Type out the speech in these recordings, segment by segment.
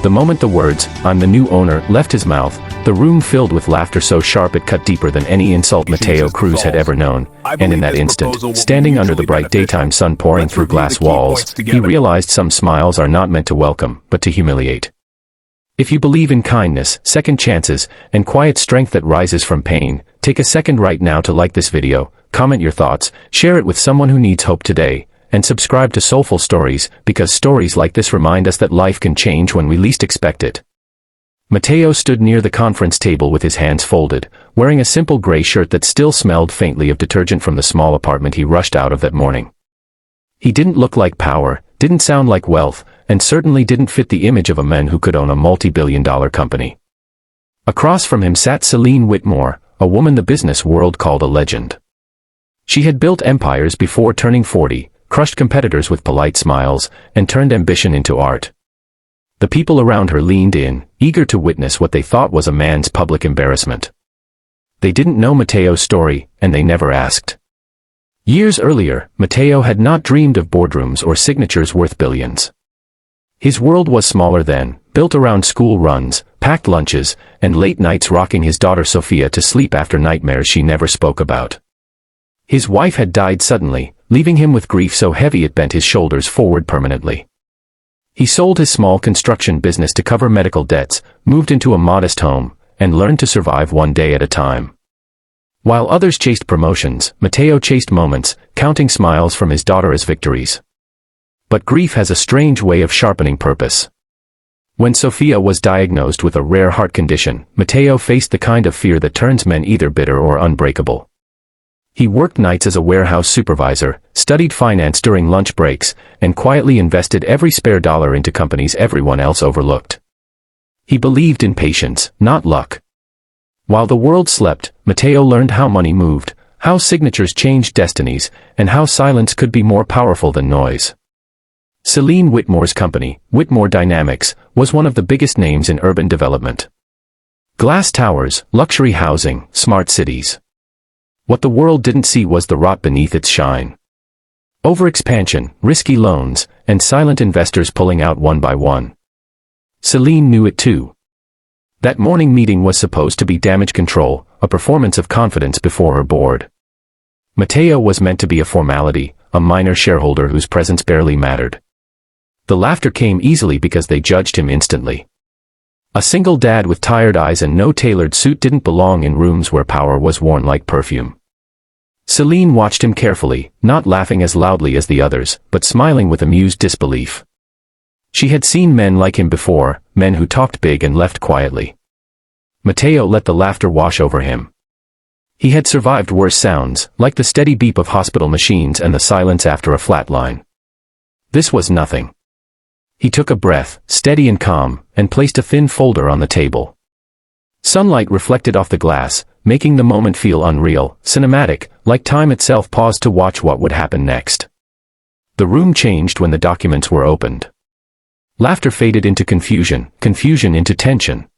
The moment the words, "I'm the new owner," left his mouth, the room filled with laughter so sharp it cut deeper than any insult Mateo Cruz had ever known, and in that instant, standing under the bright daytime sun pouring through glass walls, he realized some smiles are not meant to welcome, but to humiliate. If you believe in kindness, second chances, and quiet strength that rises from pain, take a second right now to like this video, comment your thoughts, share it with someone who needs hope today, and subscribe to Soulful Stories, because stories like this remind us that life can change when we least expect it. Mateo stood near the conference table with his hands folded, wearing a simple gray shirt that still smelled faintly of detergent from the small apartment he rushed out of that morning. He didn't look like power, didn't sound like wealth, and certainly didn't fit the image of a man who could own a multi-billion-dollar company. Across from him sat Celine Whitmore, a woman the business world called a legend. She had built empires before turning 40, crushed competitors with polite smiles, and turned ambition into art. The people around her leaned in, eager to witness what they thought was a man's public embarrassment. They didn't know Mateo's story, and they never asked. Years earlier, Mateo had not dreamed of boardrooms or signatures worth billions. His world was smaller then, built around school runs, packed lunches, and late nights rocking his daughter Sophia to sleep after nightmares she never spoke about. His wife had died suddenly, leaving him with grief so heavy it bent his shoulders forward permanently. He sold his small construction business to cover medical debts, moved into a modest home, and learned to survive one day at a time. While others chased promotions, Mateo chased moments, counting smiles from his daughter as victories. But grief has a strange way of sharpening purpose. When Sophia was diagnosed with a rare heart condition, Mateo faced the kind of fear that turns men either bitter or unbreakable. He worked nights as a warehouse supervisor, studied finance during lunch breaks, and quietly invested every spare dollar into companies everyone else overlooked. He believed in patience, not luck. While the world slept, Mateo learned how money moved, how signatures changed destinies, and how silence could be more powerful than noise. Celine Whitmore's company, Whitmore Dynamics, was one of the biggest names in urban development. Glass towers, luxury housing, smart cities. What the world didn't see was the rot beneath its shine. Overexpansion, risky loans, and silent investors pulling out one by one. Celine knew it too. That morning meeting was supposed to be damage control, a performance of confidence before her board. Mateo was meant to be a formality, a minor shareholder whose presence barely mattered. The laughter came easily because they judged him instantly. A single dad with tired eyes and no tailored suit didn't belong in rooms where power was worn like perfume. Celine watched him carefully, not laughing as loudly as the others, but smiling with amused disbelief. She had seen men like him before, men who talked big and left quietly. Mateo let the laughter wash over him. He had survived worse sounds, like the steady beep of hospital machines and the silence after a flat line. This was nothing. He took a breath, steady and calm, and placed a thin folder on the table. Sunlight reflected off the glass, making the moment feel unreal, cinematic, like time itself paused to watch what would happen next. The room changed when the documents were opened. Laughter faded into confusion, confusion into tension.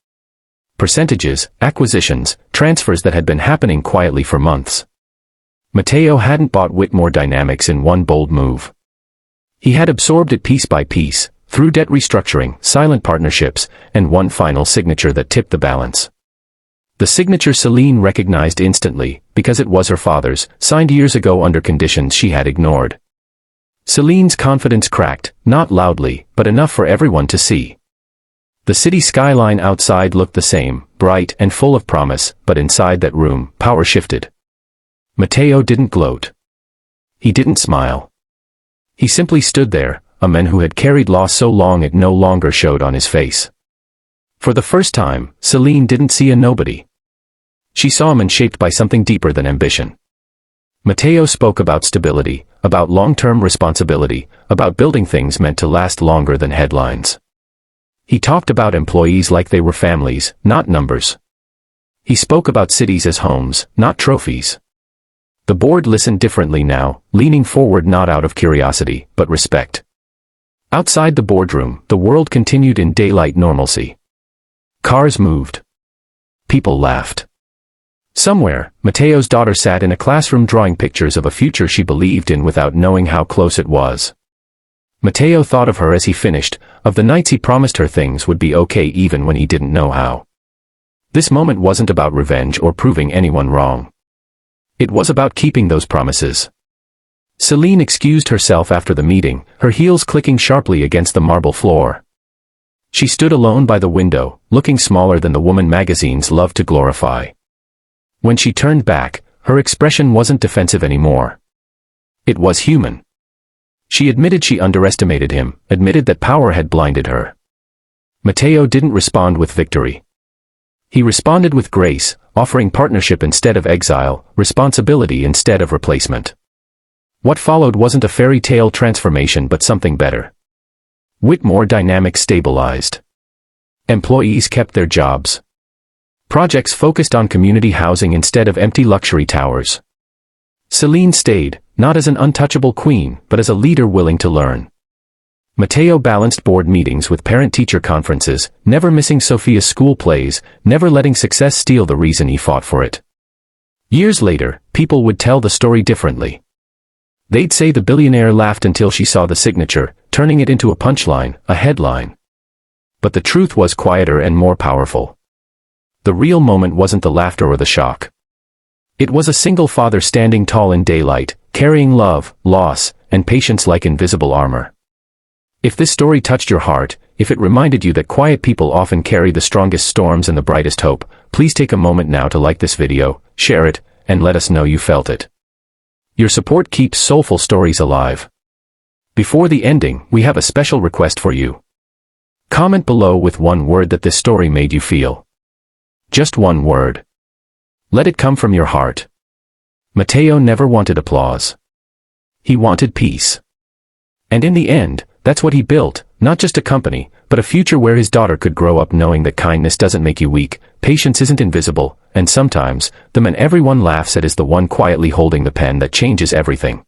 Percentages, acquisitions, transfers that had been happening quietly for months. Mateo hadn't bought Whitmore Dynamics in one bold move. He had absorbed it piece by piece, through debt restructuring, silent partnerships, and one final signature that tipped the balance. The signature Celine recognized instantly, because it was her father's, signed years ago under conditions she had ignored. Celine's confidence cracked, not loudly, but enough for everyone to see. The city skyline outside looked the same, bright and full of promise, but inside that room, power shifted. Mateo didn't gloat. He didn't smile. He simply stood there, a man who had carried loss so long it no longer showed on his face. For the first time, Celine didn't see a nobody. She saw a man shaped by something deeper than ambition. Mateo spoke about stability, about long-term responsibility, about building things meant to last longer than headlines. He talked about employees like they were families, not numbers. He spoke about cities as homes, not trophies. The board listened differently now, leaning forward not out of curiosity, but respect. Outside the boardroom, the world continued in daylight normalcy. Cars moved. People laughed. Somewhere, Mateo's daughter sat in a classroom drawing pictures of a future she believed in without knowing how close it was. Matteo thought of her as he finished, of the nights he promised her things would be okay even when he didn't know how. This moment wasn't about revenge or proving anyone wrong. It was about keeping those promises. Celine excused herself after the meeting, her heels clicking sharply against the marble floor. She stood alone by the window, looking smaller than the woman magazines love to glorify. When she turned back, her expression wasn't defensive anymore. It was human. She admitted she underestimated him, admitted that power had blinded her. Matteo didn't respond with victory. He responded with grace, offering partnership instead of exile, responsibility instead of replacement. What followed wasn't a fairy tale transformation but something better. Whitmore Dynamics stabilized. Employees kept their jobs. Projects focused on community housing instead of empty luxury towers. Celine stayed, not as an untouchable queen, but as a leader willing to learn. Matteo balanced board meetings with parent-teacher conferences, never missing Sophia's school plays, never letting success steal the reason he fought for it. Years later, people would tell the story differently. They'd say the billionaire laughed until she saw the signature, turning it into a punchline, a headline. But the truth was quieter and more powerful. The real moment wasn't the laughter or the shock. It was a single father standing tall in daylight, carrying love, loss, and patience like invisible armor. If this story touched your heart, if it reminded you that quiet people often carry the strongest storms and the brightest hope, please take a moment now to like this video, share it, and let us know you felt it. Your support keeps soulful stories alive. Before the ending, we have a special request for you. Comment below with one word that this story made you feel. Just one word. Let it come from your heart. Matteo never wanted applause. He wanted peace. And in the end, that's what he built, not just a company, but a future where his daughter could grow up knowing that kindness doesn't make you weak, patience isn't invisible, and sometimes, the man everyone laughs at is the one quietly holding the pen that changes everything.